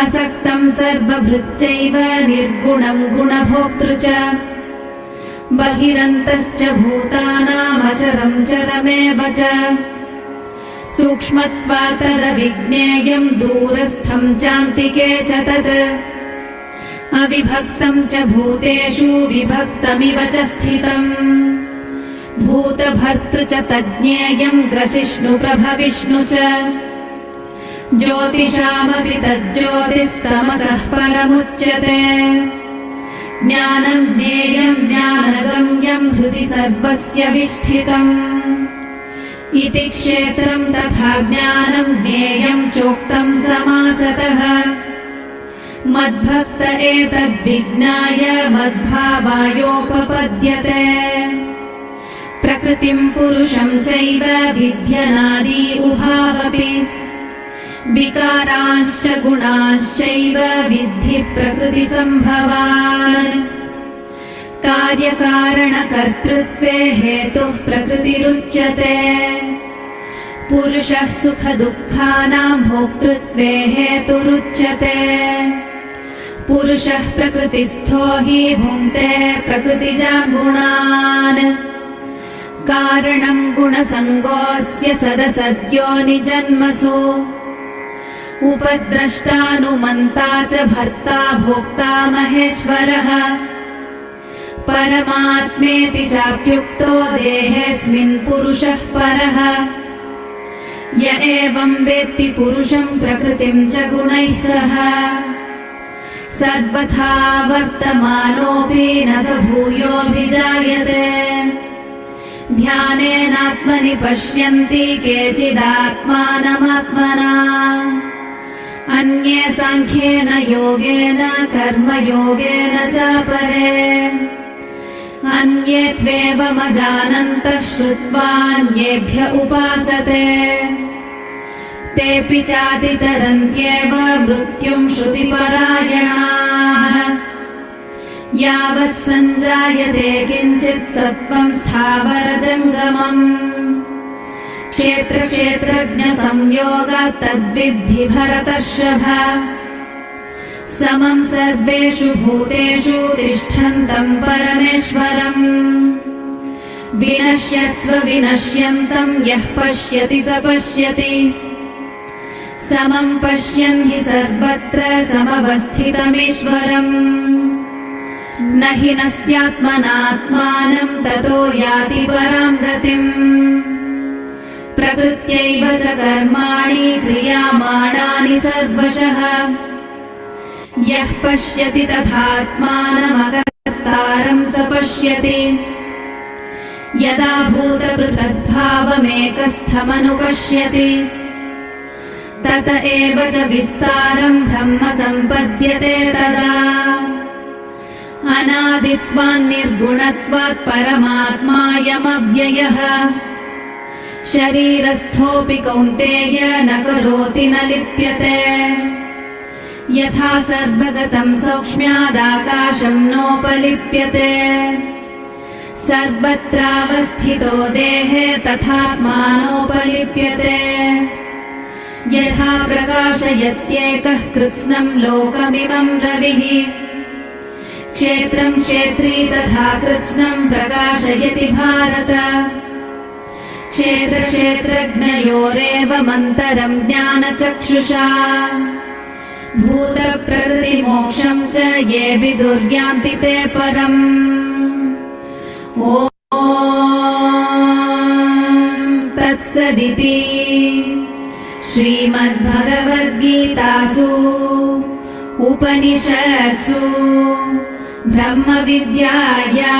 असक्तं सर्वभृच्चैव निर्गुणं गुणभोक्तृ च बहिरन्तश्च भूतानामचरं चरमेव च सूक्ष्मत्वात्तदविज्ञेयं दूरस्थं चान्तिके च तत् अविभक्तं च भूतेषु विभक्तमिव च स्थितम् भूतभर्तृ च तज्ज्ञेयं ग्रसिष्णुप्रभविष्णु च ज्योतिषामपि तज्ज्योतिस्तमसः परमुच्यते ज्ञानं ज्ञेयं ज्ञानगम्यं हृदि सर्वस्य विष्ठितम् इति क्षेत्रं तथा ज्ञानं ज्ञेयं चोक्तं समासतः मद्भक्त एतद्विज्ञाय मद्भावायोपपद्यते प्रकृतिं पुरुषं चैव विध्यनादि उभावपि विकारांश्च गुणांश्चैव विद्धि प्रकृतिसम्भवान् कार्यकारणकर्तृत्वे हेतुः प्रकृतिरुच्यते पुरुषः सुखदुःखानां भोक्तृत्वे हेतुरुच्यते पुरुषः प्रकृतिस्थो हि भुङ्क्ते प्रकृतिजान् गुणान् कारणं गुणसङ्गोऽस्य सदसद्यो निजन्मसु उपद्रष्टानुमन्ता च भर्ता भोक्ता महेश्वरः परमात्मेति चाप्युक्तो देहेऽस्मिन् पुरुषः परः य एवं वेत्ति पुरुषं प्रकृतिं च गुणैः सह सर्वथा वर्तमानोऽपि न स भूयोऽभिजायते ध्यानेनात्मनि पश्यन्ति केचिदात्मानमात्मना अन्ये साङ्ख्येन योगेन कर्मयोगेन च परे अन्ये त्वेवमजानन्तः श्रुत्वान्येभ्य उपासते तेऽपि चातितरन्त्येव मृत्युं श्रुतिपरायणाः यावत् सञ्जायते किञ्चित् सत्त्वं स्थावरजङ्गमम् क्षेत्रक्षेत्रज्ञसंयोगात् तद्विद्धि भरतर्षभ समं सर्वेषु भूतेषु तिष्ठन्तं परमेश्वरम् विनश्यत्स्व विनश्यन्तं यः पश्यति स पश्यति समं पश्यन् हि सर्वत्र समवस्थितमीश्वरम् न हि नस्त्यात्मनात्मानं ततो याति परां गतिम् प्रकृत्यैव च कर्माणि क्रियमाणानि सर्वशः यः पश्यति तथात्मानमकर्तारं स पश्यति यदा भूतपृथग्भावमेकस्थमनुपश्यति तत एव च विस्तारं ब्रह्म सम्पद्यते तदा अनादित्वान् निर्गुणत्वात् परमात्मायमव्ययः शरीरस्थोऽपि कौन्तेय न करोति न लिप्यते यथा सर्वगतं सौक्ष्म्यादाकाशं नोपलिप्यते सर्वत्रावस्थितो देहे तथात्मानोपलिप्यते यथा प्रकाशयत्येकः कृत्स्नं लोकमिमं रविः क्षेत्रं क्षेत्री तथा कृत्स्नं प्रकाशयति भारत क्षेत्रक्षेत्रज्ञयोरेवमन्तरं ज्ञानचक्षुषा भूतप्रकृतिमोक्षं च ये विदुर्यान्ति ते परम् ॐ तत्सदिति श्रीमद्भगवद्गीतासु उपनिषत्सु ब्रह्मविद्यायां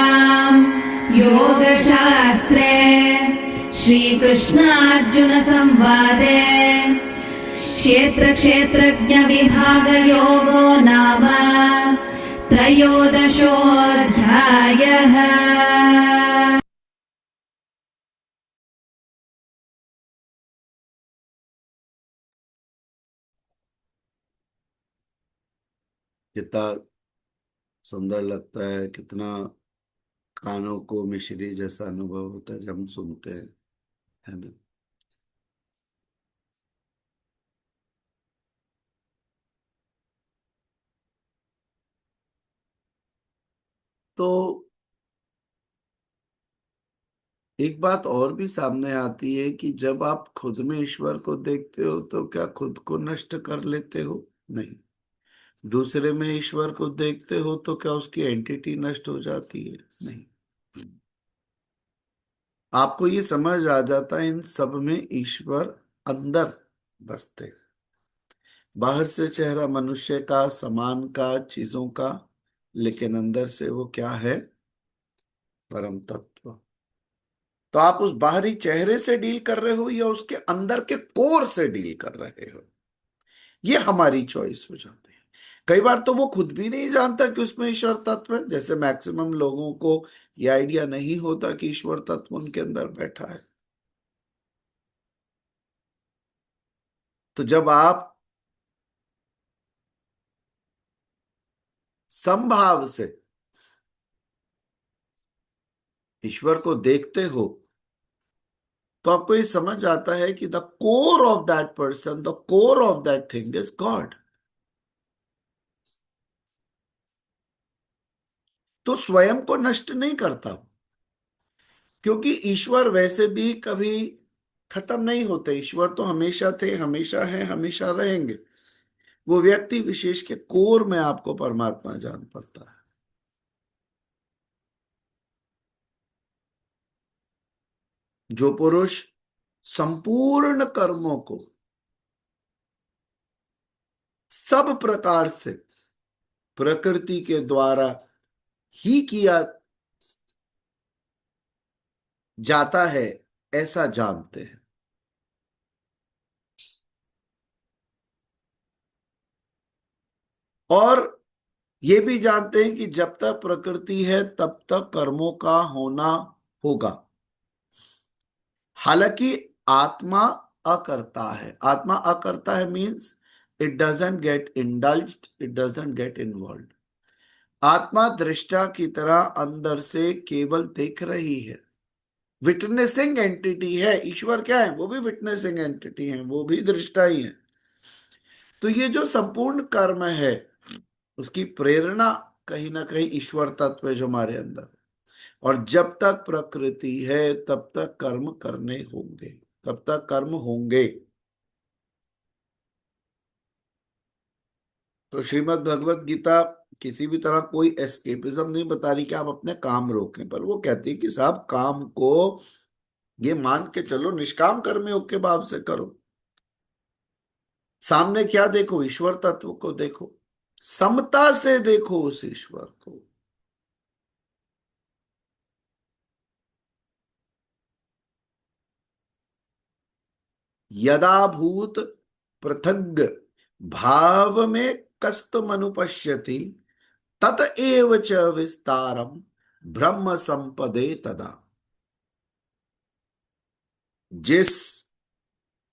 योगशास्त्रे श्रीकृष्णार्जुनसंवादे क्षेत्रक्षेत्रज्ञविभागयोगो नाम त्रयोदशोऽध्यायः। कितना सुंदर लगता है, कितना कानों को मिश्री जैसा अनुभव होता है जब हम सुनते हैं, है ना। तो एक बात और भी सामने आती है कि जब आप खुद में ईश्वर को देखते हो तो क्या खुद को नष्ट कर लेते हो? नहीं। दूसरे में ईश्वर को देखते हो तो क्या उसकी एंटिटी नष्ट हो जाती है? नहीं। आपको ये समझ आ जाता है इन सब में ईश्वर अंदर बसते। बाहर से चेहरा मनुष्य का, समान का, चीजों का, लेकिन अंदर से वो क्या है? परम तत्व। तो आप उस बाहरी चेहरे से डील कर रहे हो या उसके अंदर के कोर से डील कर रहे हो, ये हमारी चॉइस हो जाती है। कई बार तो वो खुद भी नहीं जानता कि उसमें ईश्वर तत्व है। जैसे मैक्सिमम लोगों को ये आइडिया नहीं होता कि ईश्वर तत्व उनके अंदर बैठा है। तो जब आप समभाव से ईश्वर को देखते हो तो आपको ये समझ आता है कि the core of that person, the core of that thing is God. तो स्वयं को नष्ट नहीं करता, क्योंकि ईश्वर वैसे भी कभी खत्म नहीं होते। ईश्वर तो हमेशा थे, हमेशा है, हमेशा रहेंगे। वो व्यक्ति विशेष के कोर में आपको परमात्मा जान पड़ता है। जो पुरुष संपूर्ण कर्मों को सब प्रकार से प्रकृति के द्वारा ही किया जाता है ऐसा जानते हैं, और ये भी जानते हैं कि जब तक प्रकृति है तब तक कर्मों का होना होगा। हालांकि आत्मा अकर्ता है। आत्मा अकर्ता है means it doesn't get indulged, it doesn't get involve. आत्मा दृष्टा की तरह अंदर से केवल देख रही है, विटनेसिंग एंटिटी है। ईश्वर क्या है? वो भी विटनेसिंग एंटिटी है, वो भी दृष्टा ही है। तो ये जो संपूर्ण कर्म है उसकी प्रेरणा कहीं ना कहीं ईश्वर तत्व है जो हमारे अंदर है। और जब तक प्रकृति है तब तक कर्म करने होंगे, तब तक कर्म होंगे। तो श्रीमद् भगवत गीता किसी भी तरह कोई एस्केपिज्म नहीं बता रही कि आप अपने काम रोकें, पर वो कहती है कि साहब काम को ये मान के चलो निष्काम कर्म योग के भाव से करो। सामने क्या देखो? ईश्वर तत्व को देखो, समता से देखो उस ईश्वर को। यदा भूत पृथग भाव में कस्तम अनुपश्यति तत एव च विस्तारम ब्रह्म संपदे तदा। जिस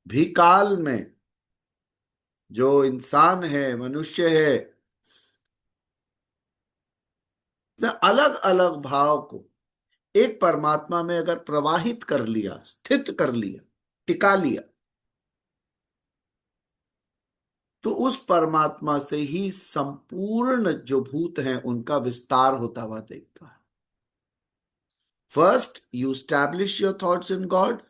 भी काल में जो इंसान है, मनुष्य है, अलग अलग भाव को एक परमात्मा में अगर प्रवाहित कर लिया, स्थित कर लिया, टिका लिया, तो उस परमात्मा से ही संपूर्ण जो भूत हैं उनका विस्तार होता हुआ देखता है। First you establish your thoughts in God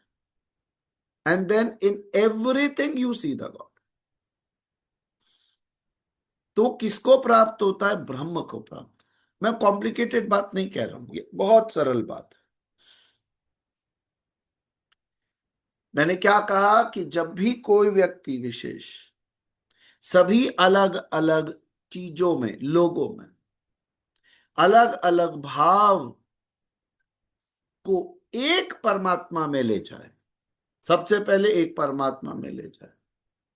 and then in everything you see the God. तो किसको प्राप्त होता है? ब्रह्म को प्राप्त। मैं कॉम्प्लिकेटेड बात नहीं कह रहा हूं, ये बहुत सरल बात है। मैंने क्या कहा कि जब भी कोई व्यक्ति विशेष सभी अलग अलग चीजों में, लोगों में अलग अलग भाव को एक परमात्मा में ले जाए, सबसे पहले एक परमात्मा में ले जाए,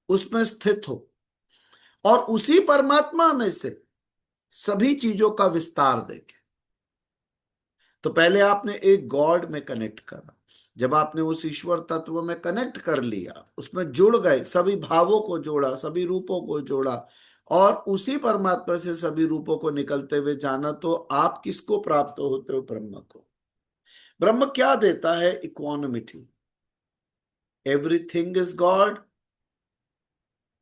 उसमें स्थित हो, और उसी परमात्मा में से सभी चीजों का विस्तार देखे। तो पहले आपने एक गॉड में कनेक्ट करा। जब आपने उस ईश्वर तत्व में कनेक्ट कर लिया, उसमें जुड़ गए, सभी भावों को जोड़ा, सभी रूपों को जोड़ा, और उसी परमात्मा से सभी रूपों को निकलते हुए जाना, तो आप किसको प्राप्त होते हो? ब्रह्म को। ब्रह्म क्या देता है? Equanimity. Everything is God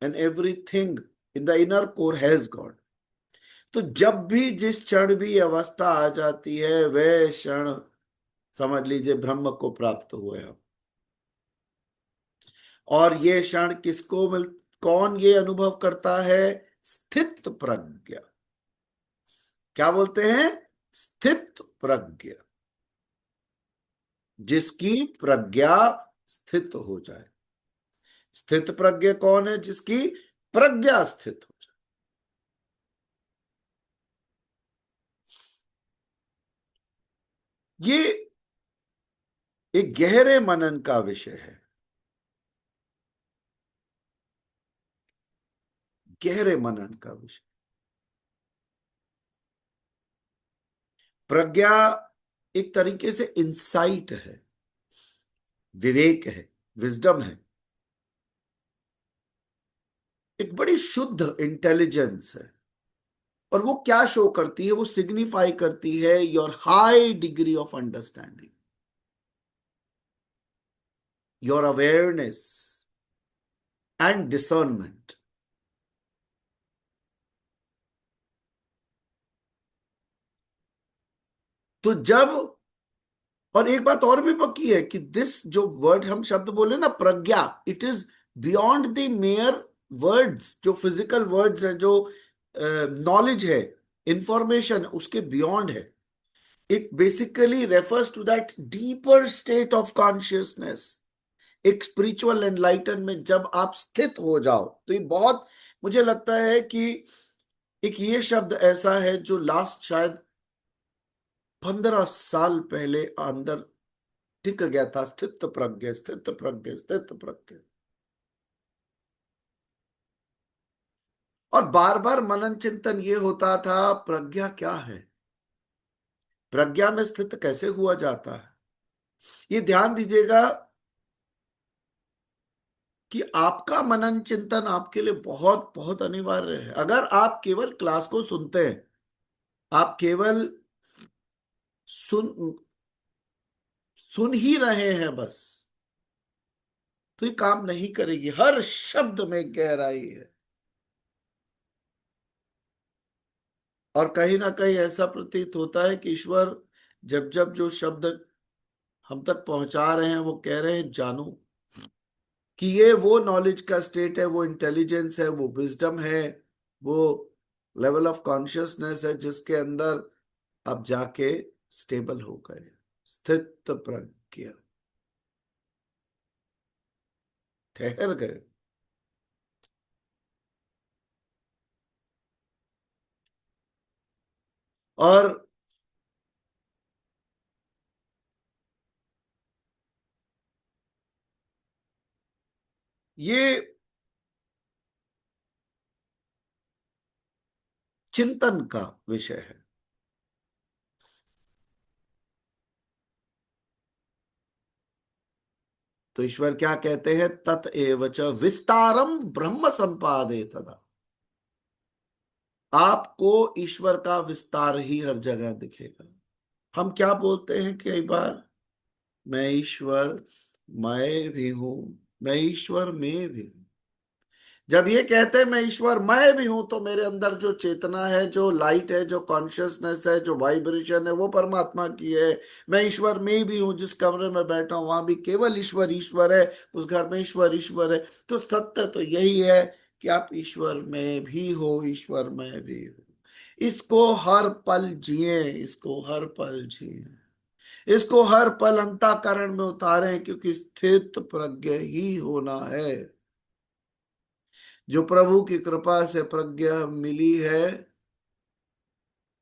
and everything in the inner core has God. तो जब भी जिस क्षण भी अवस्था आ जाती है वह क्षण समझ लीजिए ब्रह्म को प्राप्त हुए हम। और ये क्षण किसको मिल, कौन ये अनुभव करता है? स्थित प्रज्ञ। क्या बोलते हैं? स्थित प्रज्ञ। जिसकी प्रज्ञा स्थित हो जाए। स्थित प्रज्ञ कौन है? जिसकी प्रज्ञा स्थित हो जाए। ये एक गहरे मनन का विषय है। गहरे मनन का विषय। प्रज्ञा एक तरीके से इंसाइट है, विवेक है, विजडम है। एक बड़ी शुद्ध इंटेलिजेंस है। और वो क्या शो करती है? वो सिग्निफाई करती है your high degree of understanding, your awareness and discernment. तो जब, और एक बात और भी पक्की है कि दिस जो वर्ड हम शब्द बोले ना प्रज्ञा, it is beyond the mere words, जो फिजिकल वर्ड्स है, जो नॉलेज है, इंफॉर्मेशन, उसके बियॉन्ड है। It basically refers to that deeper state of consciousness. एक स्पिरिचुअल एनलाइटनमेंट जब आप स्थित हो जाओ, तो ये बहुत, मुझे लगता है कि एक ये शब्द ऐसा है जो लास्ट शायद 15 साल पहले अंदर टिक गया था। स्थित प्रज्ञ, स्थित प्रज्ञ, स्थित प्रज्ञ। और बार बार मनन चिंतन ये होता था, प्रज्ञा क्या है, प्रज्ञा में स्थित कैसे हुआ जाता है। ये ध्यान दीजिएगा कि आपका मनन चिंतन आपके लिए बहुत बहुत अनिवार्य है। अगर आप केवल क्लास को सुनते हैं, आप केवल सुन सुन ही रहे हैं बस, तो ये काम नहीं करेगी। हर शब्द में गहराई है। और कहीं ना कहीं ऐसा प्रतीत होता है कि ईश्वर जब जब जो शब्द हम तक पहुंचा रहे हैं, वो कह रहे हैं जानू, कि ये वो नॉलेज का स्टेट है, वो इंटेलिजेंस है, वो विजडम है, वो लेवल ऑफ कॉन्शियसनेस है जिसके अंदर आप जाके स्टेबल हो गए, स्थित प्रज्ञ, ठहर गए। और ये चिंतन का विषय है। तो ईश्वर क्या कहते हैं? तत एव च विस्तारम ब्रह्म संपादे तदा। आपको ईश्वर का विस्तार ही हर जगह दिखेगा। हम क्या बोलते हैं कई बार? मैं ईश्वर मैं भी हूं, मैं ईश्वर में भी हूं। जब ये कहते हैं मैं ईश्वर मैं भी हूं, तो मेरे अंदर जो चेतना है, जो लाइट है, जो कॉन्शियसनेस है, जो वाइब्रेशन है, वो परमात्मा की है। मैं ईश्वर में भी हूं, जिस कमरे में बैठा हूं वहां भी केवल ईश्वर ईश्वर है, उस घर में ईश्वर ईश्वर है। तो सत्य तो यही है कि आप ईश्वर में भी हो, ईश्वर में भी हो। इसको हर पल जिए, इसको हर पल जिए, इसको हर पल अंतःकरण में उतारें, क्योंकि स्थित प्रज्ञ ही होना है। जो प्रभु की कृपा से प्रज्ञा मिली है,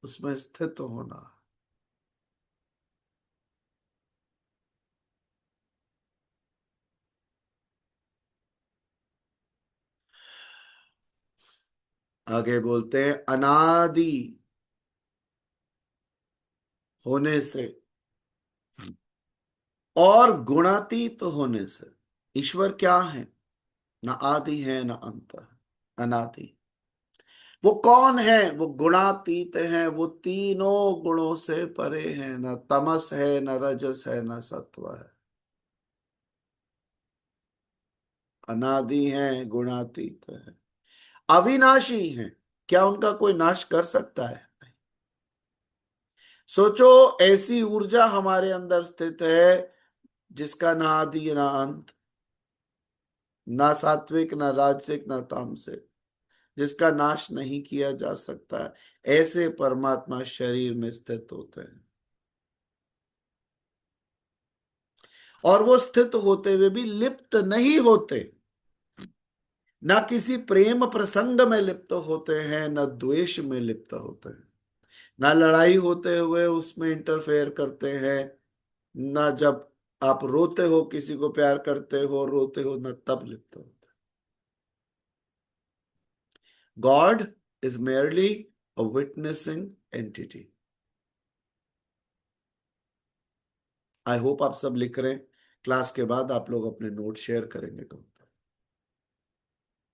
उसमें स्थित होना। आगे बोलते हैं अनादि होने से और गुणातीत होने से। ईश्वर क्या है? ना आदि है ना अंत है, अनादि। वो कौन है? वो गुणातीत है, वो तीनों गुणों से परे है। ना तमस है, ना रजस है, ना सत्व है। अनादि है, गुणातीत है, अविनाशी है। क्या उनका कोई नाश कर सकता है? सोचो, ऐसी ऊर्जा हमारे अंदर स्थित है जिसका ना आदि ना अंत, ना सात्विक ना राजसिक ना तामसिक, जिसका नाश नहीं किया जा सकता है। ऐसे परमात्मा शरीर में स्थित होते हैं, और वो स्थित होते हुए भी लिप्त नहीं होते। ना किसी प्रेम प्रसंग में लिप्त होते हैं, न द्वेष में लिप्त होते हैं, ना लड़ाई होते हुए उसमें इंटरफेयर करते हैं, ना जब आप रोते हो, किसी को प्यार करते हो रोते हो, ना तब लिप्त होते। God is merely a witnessing entity. I hope आप सब लिख रहे हैं। क्लास के बाद आप लोग अपने नोट शेयर करेंगे कब तक?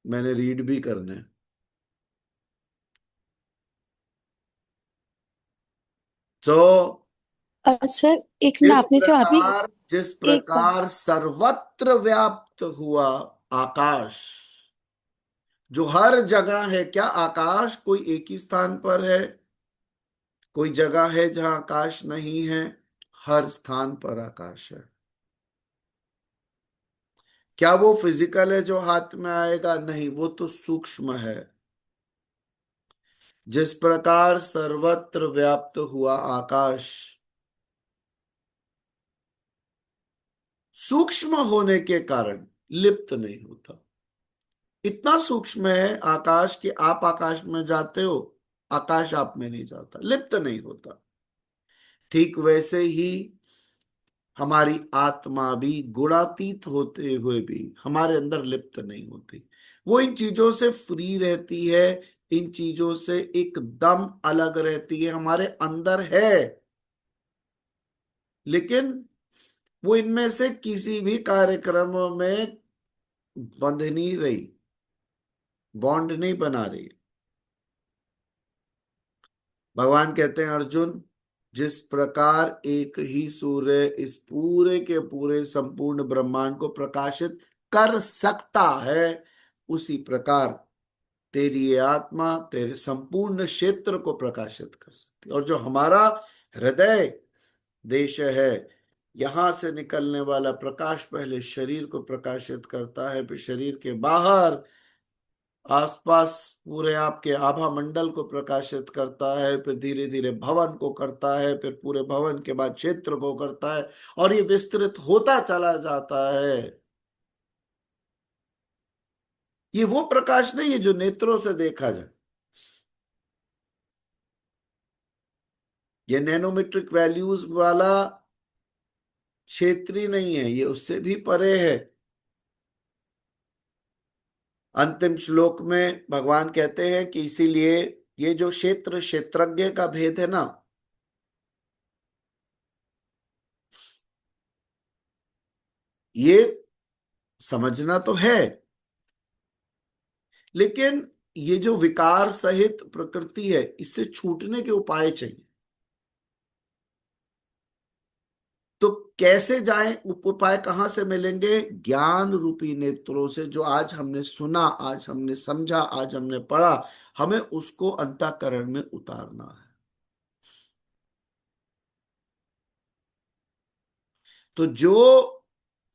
मैंने रीड भी करने हैं। तो सर एक मिनट, आपने जो अभी जिस एक बार प्रकार सर्वत्र व्याप्त हुआ आकाश, जो हर जगह है, क्या आकाश कोई एक ही स्थान पर है? कोई जगह है जहां आकाश नहीं है? हर स्थान पर आकाश है। क्या वो फिजिकल है जो हाथ में आएगा? नहीं, वो तो सूक्ष्म है। जिस प्रकार सर्वत्र व्याप्त हुआ आकाश सूक्ष्म होने के कारण लिप्त नहीं होता। इतना सूक्ष्म है आकाश कि आप आकाश में जाते हो, आकाश आप में नहीं जाता, लिप्त नहीं होता। ठीक वैसे ही हमारी आत्मा भी गुणातीत होते हुए भी हमारे अंदर लिप्त नहीं होती। वो इन चीजों से फ्री रहती है, इन चीजों से एकदम अलग रहती है, हमारे अंदर है, लेकिन वो इनमें से किसी भी कार्यक्रम में बंध नहीं रही, बॉन्ड नहीं बना रही। भगवान कहते हैं, अर्जुन, जिस प्रकार एक ही सूर्य इस पूरे के पूरे संपूर्ण ब्रह्मांड को प्रकाशित कर सकता है, उसी प्रकार तेरी ये आत्मा तेरे संपूर्ण क्षेत्र को प्रकाशित कर सकती है। और जो हमारा हृदय देश है, यहां से निकलने वाला प्रकाश पहले शरीर को प्रकाशित करता है, फिर शरीर के बाहर आसपास पूरे आपके आभा मंडल को प्रकाशित करता है, फिर धीरे धीरे भवन को करता है, फिर पूरे भवन के बाद क्षेत्र को करता है, और ये विस्तृत होता चला जाता है। ये वो प्रकाश नहीं है जो नेत्रों से देखा जाए। ये नैनोमीट्रिक वैल्यूज वाला क्षेत्र ही नहीं है, ये उससे भी परे है। अंतिम श्लोक में भगवान कहते हैं कि इसीलिए ये जो क्षेत्र क्षेत्रज्ञ का भेद है ना, ये समझना तो है, लेकिन ये जो विकार सहित प्रकृति है, इससे छूटने के उपाय चाहिए। तो कैसे जाएं? उपाय कहां से मिलेंगे? ज्ञान रूपी नेत्रों से। जो आज हमने सुना, आज हमने समझा, आज हमने पढ़ा, हमें उसको अंतःकरण में उतारना है। तो जो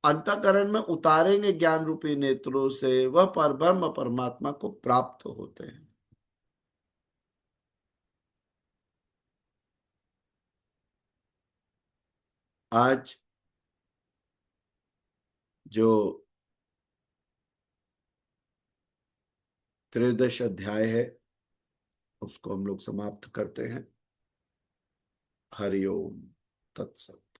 अंतःकरण में उतारेंगे ज्ञान रूपी नेत्रों से, वह परब्रह्म परमात्मा को प्राप्त होते हैं। आज जो त्रयोदश अध्याय है, उसको हम लोग समाप्त करते हैं। हरिओम तत्सत।